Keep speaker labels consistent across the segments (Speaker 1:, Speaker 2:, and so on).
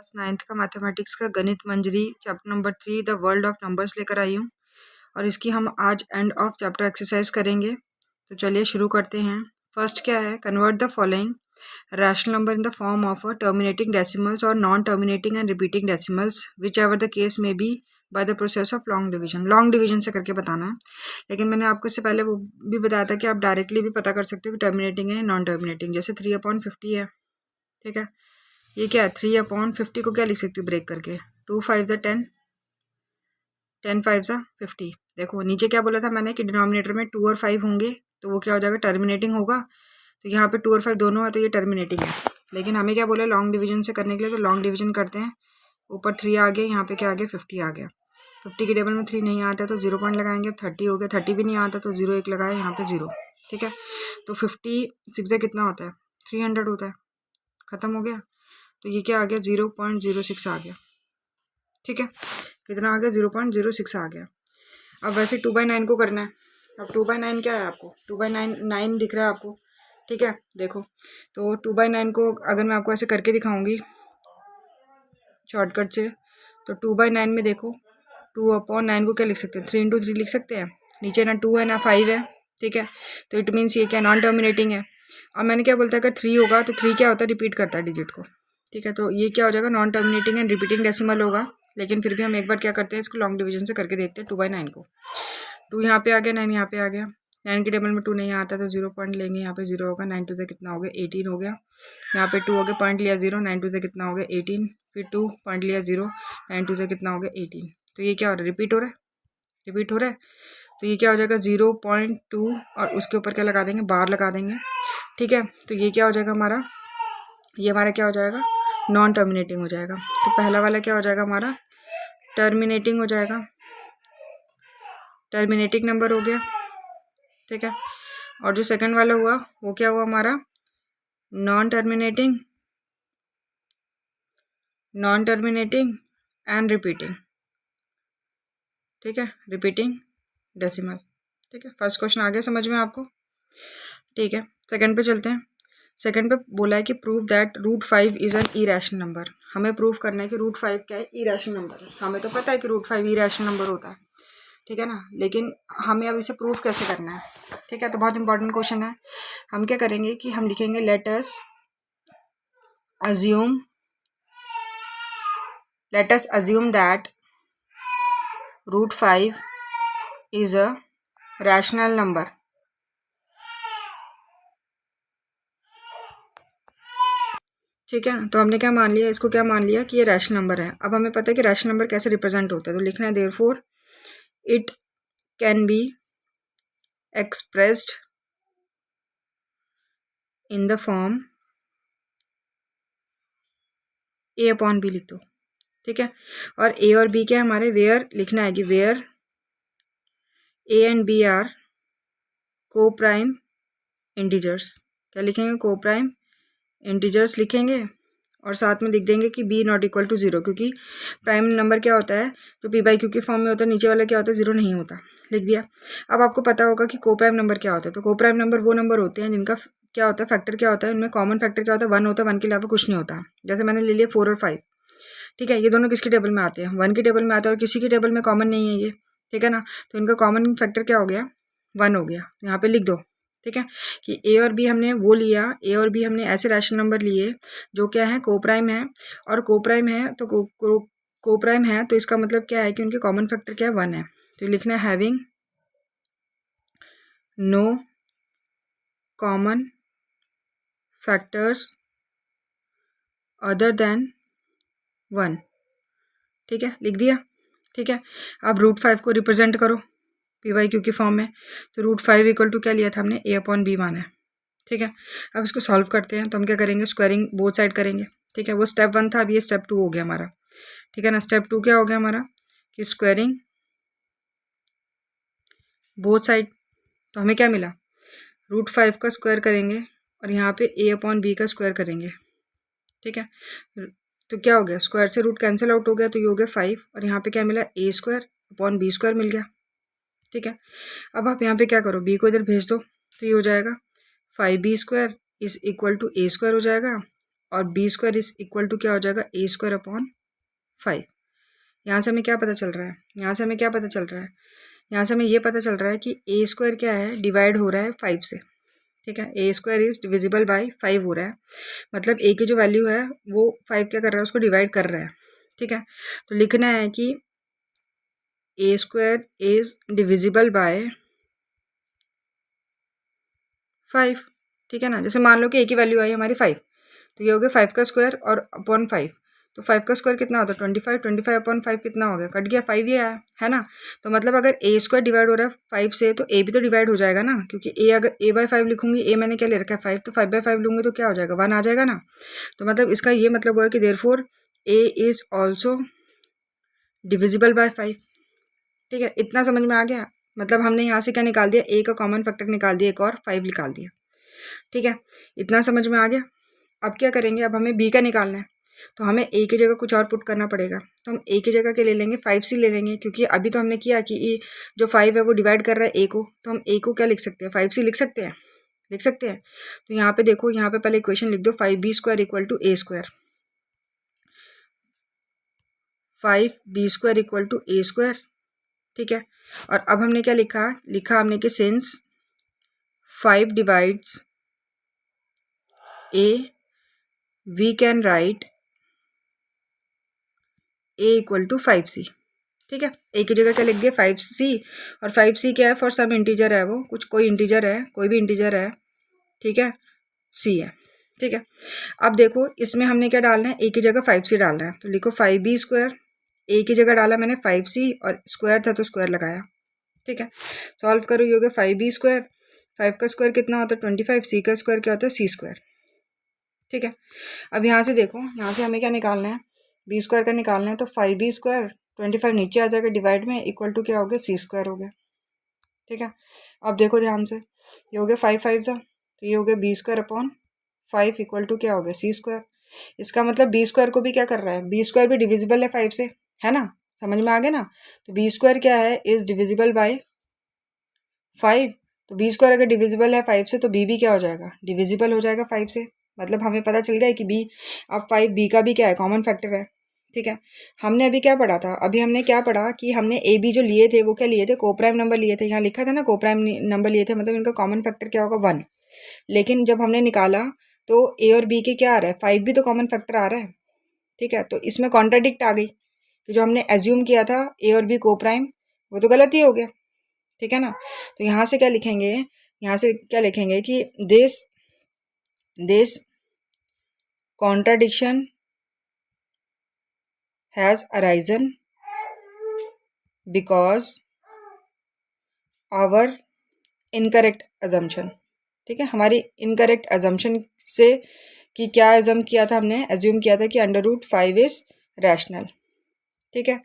Speaker 1: Class 9th का mathematics का Ganit Manjari chapter number 3 the world of numbers लेकर आई हूँ और इसकी हम आज एंड ऑफ चैप्टर एक्सरसाइज करेंगे। तो चलिए शुरू करते हैं। फर्स्ट क्या है, convert the following rational number in the form of terminating decimals और non terminating and repeating decimals which ever the case में be by the process of long division. Long division से करके बताना है, लेकिन मैंने आपको इससे पहले वो भी बताया था कि आप डायरेक्टली भी पता कर सकते हो कि टर्मिनेटिंग है नॉन टर्मिनेटिंग। जैसे 3/50 है, ठीक है, ये क्या है 3/50 को क्या लिख सकती हूँ ब्रेक करके, 2 5 10, 10 5 50। देखो नीचे क्या बोला था मैंने कि डिनोमिनेटर में 2 और 5 होंगे तो वो क्या हो जाएगा, टर्मिनेटिंग होगा। तो यहाँ पे 2 और 5 दोनों है तो ये टर्मिनेटिंग है। लेकिन हमें क्या बोला लॉन्ग डिवीजन से करने के लिए, तो लॉन्ग डिवीजन करते हैं। ऊपर 3 आ गया, यहाँ पे क्या आ गया 50 आ गया। 50 के टेबल में 3 नहीं आता तो 0 पॉइंट लगाएंगे। 30 हो गया, 30 भी नहीं आता तो 0 1 लगाए, यहाँ पे 0, ठीक है। तो 56 से कितना होता है, 300 होता है। खत्म हो गया। तो ये क्या आ गया 0.06 आ गया, ठीक है। कितना आ गया 0.06 आ गया। अब वैसे 2/9 को करना है। अब 2/9 क्या है, आपको 2/9 9 दिख रहा है आपको, ठीक है। देखो तो 2/9 को अगर मैं आपको ऐसे करके दिखाऊंगी शॉर्टकट से, तो 2/9 में देखो 2/9 को क्या लिख सकते हैं, 3 × 3 लिख सकते हैं। नीचे ना 2 है ना 5 है, ठीक है। तो इट मीन्स ये क्या नॉन टर्मिनेटिंग है। अब मैंने क्या बोलता है, अगर 3 होगा तो 3 क्या होता है, रिपीट करता है डिजिट को, ठीक है। तो ये क्या हो जाएगा, non terminating and repeating decimal होगा। लेकिन फिर भी हम एक बार क्या करते हैं, इसको लॉन्ग डिवीजन से करके देखते हैं। 2/9 को 2 यहाँ पे आ गया, 9 यहाँ पे आ गया। 9 के टेबल में 2 नहीं आता तो 0 पॉइंट लेंगे, यहाँ पे 0 होगा। 9 2 से कितना हो गया 18 हो गया। यहाँ पे 2 हो गया, पॉइंट लिया 0। 9 2 से कितना हो गया 18, फिर 2 पॉइंट लिया 0। 9 2 से कितना हो गया 18। तो ये क्या हो रहा है, रिपीट हो रहा है, रिपीट हो रहा है। तो ये क्या हो जाएगा 0.2 और उसके ऊपर क्या लगा देंगे, बार लगा देंगे, ठीक है। तो ये क्या हो जाएगा हमारा, ये हमारा क्या हो जाएगा, नॉन टर्मिनेटिंग हो जाएगा। तो पहला वाला क्या हो जाएगा हमारा, टर्मिनेटिंग हो जाएगा, टर्मिनेटिंग नंबर हो गया, ठीक है। और जो सेकंड वाला हुआ वो क्या हुआ हमारा, non terminating, non terminating and repeating, ठीक है, रिपीटिंग डेसिमल, ठीक है। फर्स्ट क्वेश्चन आ गया समझ में आपको, ठीक है। सेकंड पे चलते हैं। सेकंड पे बोला है कि prove that √5 is an irrational number. हमें प्रूव करना है कि √5 क्या है, इरेशनल नंबर है। हमें तो पता है कि √5 इरेशनल नंबर होता है, ठीक है ना, लेकिन हमें अब इसे प्रूव कैसे करना है, ठीक है। तो बहुत इंपॉर्टेंट क्वेश्चन है। हम क्या करेंगे कि हम लिखेंगे let us assume that √5 is a rational number, ठीक है। तो हमने क्या मान लिया, इसको क्या मान लिया कि ये रैशनल नंबर है। अब हमें पता है कि रैशनल नंबर कैसे रिप्रेजेंट होता है, तो लिखना है therefore it can be expressed in the form a/b लिख दो, ठीक है। और a और b क्या है हमारे, वेयर लिखना है कि where a and b are coprime integers. क्या लिखेंगे, को प्राइम इंटीजर्स लिखेंगे। और साथ में लिख देंगे कि b नॉट इक्वल टू 0, क्योंकि प्राइम नंबर क्या होता है, जो p/q के फॉर्म में होता है, नीचे वाला क्या होता है 0 नहीं होता, लिख दिया। अब आपको पता होगा कि को प्राइम नंबर क्या होता है। तो को प्राइम नंबर वो नंबर होते हैं जिनका क्या होता है, फैक्टर क्या होता है, उनमें कॉमन फैक्टर क्या होता है, 1 होता है, 1 के अलावा कुछ नहीं होता। जैसे मैंने ले लिया 4 और 5, ठीक है। ये दोनों किसके टेबल में आते हैं, 1 के टेबल में आते हैं, और किसी के टेबल में कॉमन नहीं है ये, ठीक है ना। तो इनका कॉमन फैक्टर क्या हो गया, 1 हो गया। यहाँ पे लिख दो, ठीक है, कि ए और बी हमने वो लिया, ए और बी हमने ऐसे रैशनल नंबर लिए जो क्या है, को प्राइम है। और को प्राइम है तो को प्राइम है तो इसका मतलब क्या है कि उनके कॉमन फैक्टर क्या है, 1 है। तो लिखना है having no common factors other than 1, ठीक है, लिख दिया, ठीक है। अब √5 को रिप्रेजेंट करो p/q की फॉर्म में। तो √5 इक्वल टू क्या लिया था हमने, a/b माना है, ठीक है। अब इसको सॉल्व करते हैं। तो हम क्या करेंगे, स्क्वायरिंग बोथ साइड करेंगे, ठीक है। वो स्टेप 1 था, अब ये स्टेप 2 हो गया हमारा, ठीक है ना। स्टेप 2 क्या हो गया हमारा, कि स्क्वायरिंग बोथ साइड। तो हमें क्या मिला, √5 का स्क्वायर करेंगे और यहाँ पे a/b का स्क्वायर करेंगे, ठीक है। तो क्या हो गया, स्क्वायर से रूट कैंसिल आउट हो गया, तो ये हो गया 5। और यहाँ पे क्या मिला, a² मिल गया, ठीक है। अब आप यहाँ पे क्या करो, b को इधर भेज दो, तो ये हो जाएगा 5b² is equal to a² हो जाएगा। और b square is equal to क्या हो जाएगा ए स्क्वायर अपॉन 5। यहाँ से हमें क्या पता चल रहा है, यहाँ से हमें क्या पता चल रहा है, यहाँ से हमें ये पता चल रहा है कि ए स्क्वायर क्या है, डिवाइड हो रहा है 5 से। ठीक है, ए स्क्वायर इज डिविजिबल बाई 5 हो रहा है, मतलब ए की जो वैल्यू है वो 5 क्या कर रहा है, उसको डिवाइड कर रहा है। ठीक है, तो लिखना है कि ए स्क्वायर इज डिविजिबल बाय 5। ठीक है ना, जैसे मान लो कि ए की वैल्यू आई हमारी 5, तो ये हो गया 5 का स्क्वायर और अपॉन 5, तो 5 का स्क्वायर कितना होता है 25, 25 अपॉन 5 कितना हो गया, कट गया 5 ही आया है ना। तो मतलब अगर ए स्क्वायर डिवाइड हो रहा है 5 से तो ए भी तो डिवाइड हो जाएगा ना, क्योंकि ए अगर ए बाई 5 लिखूंगी, ए मैंने क्या ले रखा है 5, तो 5 बाई 5 लूँगी तो क्या हो जाएगा 1 आ जाएगा ना। तो मतलब इसका ये मतलब हुआ कि therefore A is also divisible by 5। ठीक है, इतना समझ में आ गया, मतलब हमने यहाँ से क्या निकाल दिया, ए का कॉमन फैक्टर निकाल दिया, एक और 5 निकाल दिया। ठीक है, इतना समझ में आ गया। अब क्या करेंगे, अब हमें बी का निकालना है, तो हमें ए की जगह कुछ और पुट करना पड़ेगा। तो हम ए की जगह के ले लेंगे 5c ले लेंगे, क्योंकि अभी तो हमने किया कि ये जो 5 है वो डिवाइड कर रहा है ए को, तो हम ए को क्या लिख सकते हैं 5c लिख सकते हैं, लिख सकते हैं। तो यहाँ पे देखो, यहाँ पे पहले इक्वेशन लिख दो 5b square equal to a square, 5b square equal to a square. ठीक है, और अब हमने क्या लिखा, लिखा हमने कि since 5 divides a, we can write a equal to 5c। ठीक है, a की जगह क्या लिख दिया 5c, और 5c क्या है, फॉर सम इंटीजर है, वो कुछ कोई इंटीजर है, कोई भी इंटीजर है। ठीक है, c है। ठीक है, अब देखो इसमें हमने क्या डालना है, a की जगह 5c डालना है, तो लिखो 5b स्क्वायर, a की जगह डाला मैंने 5c और स्क्वायर था तो स्क्वायर लगाया। ठीक है, सॉल्व करो, ये हो गया 5b स्क्वायर, 5 का स्क्वायर कितना होता है 25, c का स्क्वायर क्या होता है c स्क्वायर। ठीक है, अब यहाँ से देखो, यहाँ से हमें क्या निकालना है, बी स्क्वायर का निकालना है, तो 5b स्क्वायर 25 नीचे आ जाएगा डिवाइड में, इक्वल टू क्या हो गया c स्क्वायर हो गया। ठीक है, अब देखो ध्यान से, ये हो गया 5 5 सा, तो ये हो गया b square upon 5 equal to क्या हो गया c स्क्वायर। इसका मतलब b स्क्वायर को भी क्या कर रहा है, b स्क्वायर भी डिविजिबल है 5 से, है ना, समझ में आ गया ना। तो b स्क्वायर क्या है, इज डिविजिबल बाई 5, तो b स्क्वायर अगर डिविजिबल है 5 से तो b भी क्या हो जाएगा, डिविजिबल हो जाएगा 5 से। मतलब हमें पता चल गया कि b, अब 5b का भी क्या है, कॉमन फैक्टर है। ठीक है, हमने अभी क्या पढ़ा था, अभी हमने क्या पढ़ा कि हमने ए बी जो लिए थे वो क्या लिए थे, कोप्राइम नंबर लिए थे, यहाँ लिखा था ना कोप्राइम नंबर लिए थे, मतलब इनका कॉमन फैक्टर क्या होगा 1। लेकिन जब हमने निकाला तो ए और बी के क्या आ रहा है, 5 भी तो कॉमन फैक्टर आ रहा है। ठीक है, तो इसमें कॉन्ट्राडिक्ट आ गई कि जो हमने एज्यूम किया था ए और बी कोप्राइम, वो तो गलत ही हो गया। ठीक है ना, तो यहाँ से क्या लिखेंगे, यहाँ से क्या लिखेंगे कि this contradiction has arisen because our incorrect assumption। ठीक है, हमारी इनकरेक्ट assumption से कि क्या assume किया था, हमने assume किया था कि √5 इज रैशनल। ठीक है,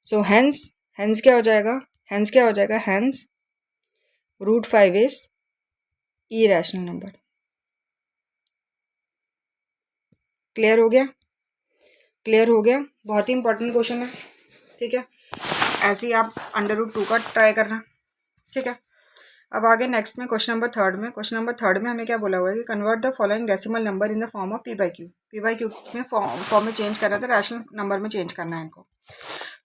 Speaker 1: सो हेंस क्या हो जाएगा, hence √5 is irrational number. Clear हो गया, क्लियर हो गया, बहुत ही इंपॉर्टेंट क्वेश्चन है। ठीक है, ऐसे ही आप √2 का ट्राई करना। ठीक है, अब आगे नेक्स्ट में क्वेश्चन नंबर थर्ड में, क्वेश्चन नंबर थर्ड में हमें क्या बोला हुआ है कि convert the following decimal number in the form of p/q में फॉर्म में चेंज करना था, रैशनल नंबर में चेंज करना है इनको।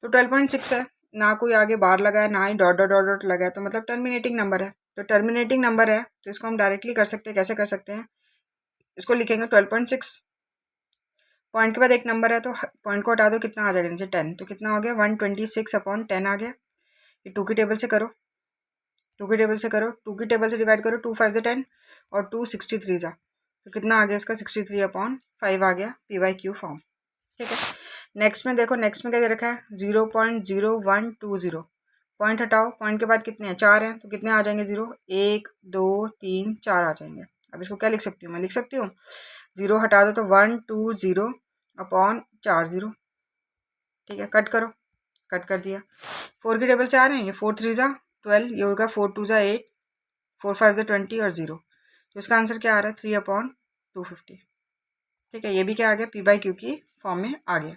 Speaker 1: तो 12.6 है, ना कोई आगे बार लगा है, ना ही डॉट डॉट डॉट डॉट लगा है, तो मतलब टर्मिनेटिंग नंबर है। तो टर्मिनेटिंग नंबर है तो इसको हम डायरेक्टली कर सकते हैं, कैसे कर सकते हैं, इसको लिखेंगे 12.6, पॉइंट के बाद एक नंबर है तो पॉइंट को हटा दो, कितना आ जाएगा नीचे 10, तो कितना हो गया 126 अपॉन 10 आ गया। ये 2 की टेबल से करो, 2 की टेबल से करो, 2 की टेबल से डिवाइड करो, 2 5 10 और 2 63 जा, तो कितना आ गया इसका 63 अपॉन 5 आ गया p/q फॉर्म। ठीक है, नेक्स्ट में देखो, नेक्स्ट में क्या दे रखा है 0.0120, पॉइंट हटाओ, पॉइंट के बाद कितने हैं 4 हैं, तो कितने आ जाएंगे 0, 1 2 3 4 आ जाएंगे। अब इसको क्या लिख सकती हूँ, मैं लिख सकती हूँ 0 हटा दो तो 120 अपॉन 4 0। ठीक है, कट करो, कट कर दिया। 4 की टेबल से आ रहे हैं, ये 4 3 जा 12, ये होगा 4 2 जा 8, 4 5 जा 20 और 0, तो इसका आंसर क्या आ रहा है 3 अपॉन 250। ठीक है, ये भी क्या आ गया p/q की फॉर्म में आ गया।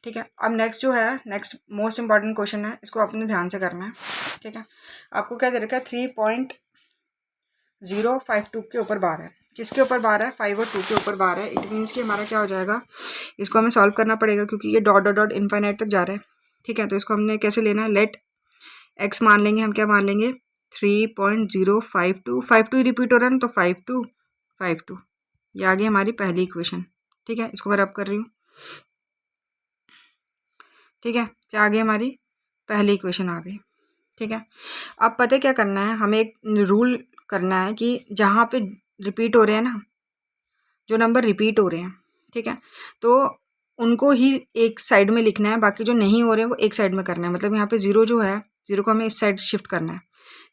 Speaker 1: ठीक है, अब नेक्स्ट जो है, नेक्स्ट मोस्ट इंपॉर्टेंट क्वेश्चन है, इसको अपने ध्यान से करना है। ठीक है, आपको क्या दे रखा है 3.052 के ऊपर बार है, किसके ऊपर बार है, 5 और 2 के ऊपर बार है। इट मीन्स कि हमारा क्या हो जाएगा, इसको हमें सॉल्व करना पड़ेगा क्योंकि ये डॉट डॉट डॉट इनफाइनाइट तक जा रहा है। ठीक है, तो इसको हमने कैसे लेना है, लेट एक्स मान लेंगे हम, क्या मान लेंगे 3.052, 52 रिपीट हो रहा है ना, तो 52 ये आ गई हमारी पहली इक्वेशन। ठीक है, इसको मैं रब कर रही हूँ। ठीक है, क्या आ गई हमारी पहली इक्वेशन आ गई। ठीक है, अब पता है क्या करना है, हमें एक रूल करना है कि जहाँ पे रिपीट हो रहे हैं ना, जो नंबर रिपीट हो रहे हैं, ठीक है, तो उनको ही एक साइड में लिखना है, बाकी जो नहीं हो रहे हैं वो एक साइड में करना है। मतलब यहाँ पे जीरो जो है, जीरो को हमें इस साइड शिफ्ट करना है।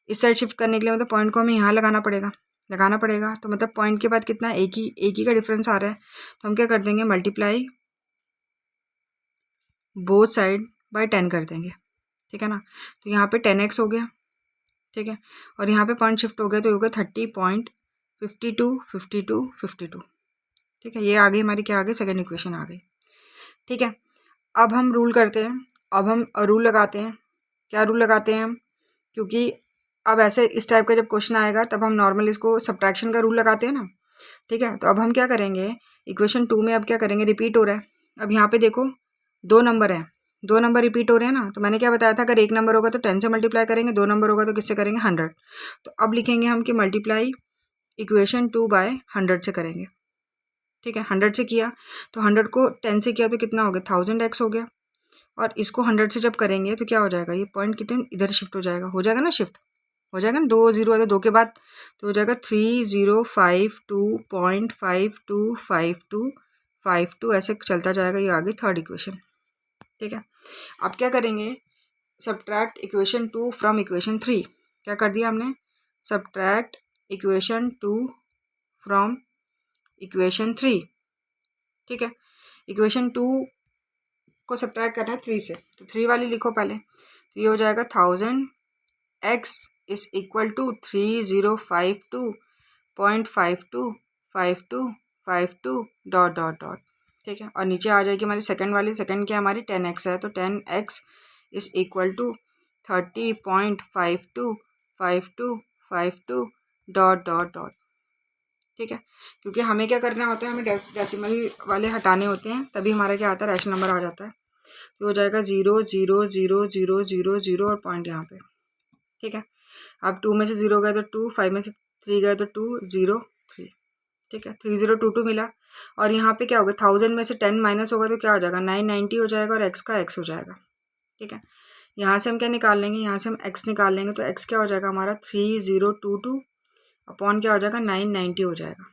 Speaker 1: इस साइड शिफ्ट करने के लिए मतलब पॉइंट को हमें यहाँ लगाना पड़ेगा। तो मतलब पॉइंट के बाद कितना, एक ही का डिफरेंस आ रहा है, तो हम क्या कर देंगे, मल्टीप्लाई बोथ साइड बाय 10 कर देंगे। ठीक है ना, तो यहाँ पे 10x हो गया। ठीक है, और यहाँ पे पॉइंट शिफ्ट हो गया तो हो गया 30.52 ठीक है, ये आ गई हमारी, क्या आ गई, सेकेंड इक्वेशन आ गई। ठीक है, अब हम रूल करते हैं, अब हम रूल लगाते हैं। क्या रूल लगाते हैं हम, क्योंकि अब ऐसे इस टाइप का जब क्वेश्चन आएगा तब हम नॉर्मल इसको सब्ट्रैक्शन का रूल लगाते हैं ना। ठीक है, तो अब हम क्या करेंगे, इक्वेशन 2 में अब क्या करेंगे, रिपीट हो रहा है। अब यहाँ पे देखो 2 नंबर हैं, 2 नंबर रिपीट हो रहे हैं ना, तो मैंने क्या बताया था, अगर एक नंबर होगा तो 10 से मल्टीप्लाई करेंगे, 2 नंबर होगा तो किससे करेंगे, 100। तो अब लिखेंगे हम कि मल्टीप्लाई इक्वेशन 2 बाय 100 से करेंगे। ठीक है, 100 से किया तो 100 को 10 से किया तो कितना हो गया, 1000x हो गया। और इसको 100 से जब करेंगे तो क्या हो जाएगा, ये पॉइंट कितने इधर शिफ्ट हो जाएगा ना, शिफ्ट हो जाएगा ना, 2 जीरो है तो 2 के बाद तो हो जाएगा 3052.525252 ऐसे चलता जाएगा, ये आगे थर्ड इक्वेशन। ठीक है, अब क्या करेंगे, सब्ट्रैक्ट इक्वेशन 2 फ्रॉम इक्वेशन 3। क्या कर दिया हमने, सब्ट्रैक्ट इक्वेशन 2 फ्रॉम इक्वेशन 3। ठीक है, इक्वेशन 2 को सब्ट्रैक्ट करना है 3 से, तो 3 वाली लिखो पहले, तो ये हो जाएगा 1000x is equal to 3052.525252 dot dot dot. ठीक है, और नीचे आ जाएगी हमारी सेकंड वाली, सेकंड क्या हमारी 10x है, तो 10x is equal to 30.525252 dot dot dot. ठीक है, क्योंकि हमें क्या करना होता है, हमें डेसिमल वाले हटाने होते हैं, तभी हमारा क्या आता है, रैशनल नंबर आ जाता है। तो हो जाएगा 0 0 0 0 0 0 और पॉइंट यहाँ पे। ठीक है, अब 2 में से 0 गए तो 2, 5 में से 3 गए तो 2 0 3। ठीक है, 3022 मिला। और यहाँ पे क्या होगा, 1000 में से 10 माइनस होगा तो क्या हो जाएगा, 990 हो जाएगा, और x का x हो जाएगा। ठीक है, यहाँ से हम क्या निकाल लेंगे, यहाँ से हम x निकाल लेंगे, तो x क्या हो जाएगा हमारा 3022 अपॉन क्या हो जाएगा, 990 हो जाएगा।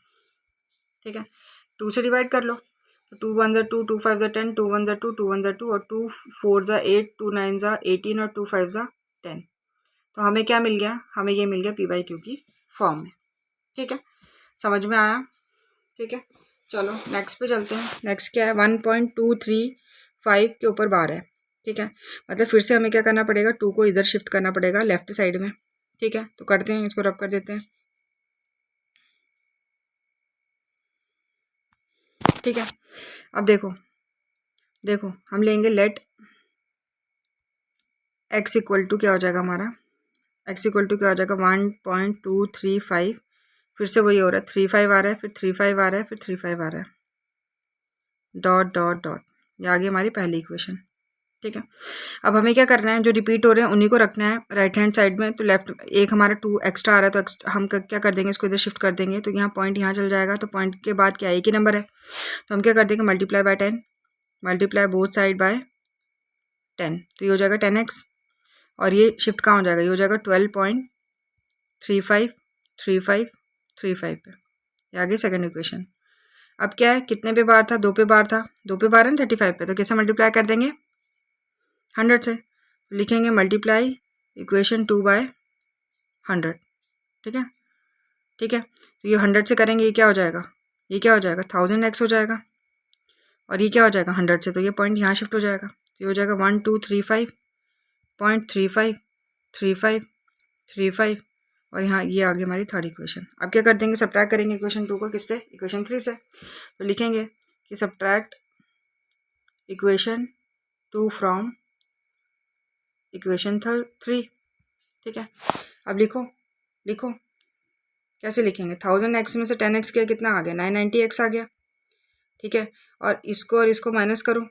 Speaker 1: ठीक है, 2 से डिवाइड कर लो, तो 2 1 2, 2 5 10, 2 1 2, 2 1 2, और 2 4 8, 2 9 18, और 2 5 10। तो हमें क्या मिल गया, हमें ये मिल गया p/q की फॉर्म में। ठीक है, समझ में आया। ठीक है, चलो नेक्स्ट पे चलते हैं। नेक्स्ट क्या है, 1.235 के ऊपर बार है। ठीक है, मतलब फिर से हमें क्या करना पड़ेगा, 2 को इधर शिफ्ट करना पड़ेगा लेफ्ट साइड में। ठीक है, तो करते हैं, इसको रब कर देते हैं। ठीक है, अब देखो हम लेंगे लेट x इक्वल टू क्या हो जाएगा हमारा, x इक्वल टू क्या हो जाएगा 1.235, फिर से वही हो रहा है, 35 आ रहा है, फिर 35 आ रहा है, फिर 35 आ रहा है, डॉट डॉट डॉट। ये आ गई हमारी पहली इक्वेशन। ठीक है, अब हमें क्या करना है, जो रिपीट हो रहे हैं उन्हीं को रखना है राइट हैंड साइड में। तो लेफ्ट एक हमारा 2 एक्स्ट्रा आ रहा है, तो हम क्या कर देंगे, इसको इधर शिफ्ट कर देंगे, तो यहाँ पॉइंट यहाँ चल जाएगा। तो पॉइंट के बाद क्या, एक ही नंबर है, तो हम क्या कर देंगे, multiply by 10, multiply both side by 10, तो ये हो जाएगा 10x। और ये शिफ्ट कहाँ हो जाएगा, ये हो जाएगा 12.353535 पे। ये आ गई सेकेंड इक्वेशन। अब क्या है, कितने पे बार था, 2 पे बार था, 2 पे बार है 35 पे, तो कैसे मल्टीप्लाई कर देंगे, 100 से। लिखेंगे मल्टीप्लाई इक्वेशन 2 बाय 100। ठीक है, ठीक है, तो ये 100 से करेंगे, ये क्या हो जाएगा, ये क्या हो जाएगा 1000x हो जाएगा, और ये क्या हो जाएगा 100 से, तो ये पॉइंट यहाँ शिफ्ट हो जाएगा, तो ये हो जाएगा 1235.353535, और यहाँ ये आ गई हमारी थर्ड इक्वेशन। अब क्या कर देंगे, सब्ट्रैक्ट करेंगे इक्वेशन 2 को, किससे, इक्वेशन 3 से। तो लिखेंगे कि सब्ट्रैक्ट इक्वेशन 2 फ्रॉम इक्वेशन 3। ठीक है, अब लिखो कैसे लिखेंगे, 1000x में से 10x गया कितना आ गया, 990x आ गया, ठीक है। और इसको माइनस करो,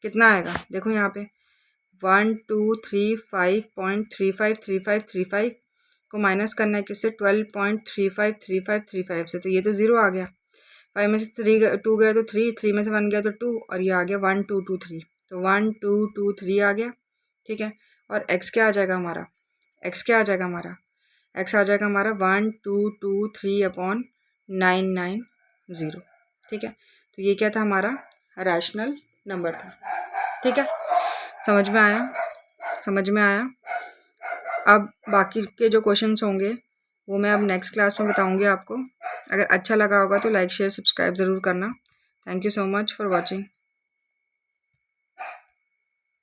Speaker 1: कितना आएगा, देखो यहाँ पे 1235.353535 को माइनस करना है किससे, 12.353535 से, तो ये तो 0 आ गया। 5 में से 2 गया तो 3 में से 1 गया तो 2, और ये आ गया 1223, तो 1223 आ गया, ठीक है। और x क्या आ जाएगा हमारा, x क्या आ जाएगा हमारा, x आ जाएगा हमारा 1223/990, ठीक है। तो ये क्या था, हमारा रैशनल नंबर था, ठीक है। समझ में आया, समझ में आया। अब बाकी के जो क्वेश्चंस होंगे वो मैं अब नेक्स्ट क्लास में बताऊंगी आपको। अगर अच्छा लगा होगा तो लाइक शेयर सब्सक्राइब ज़रूर करना। Thank you so much for watching.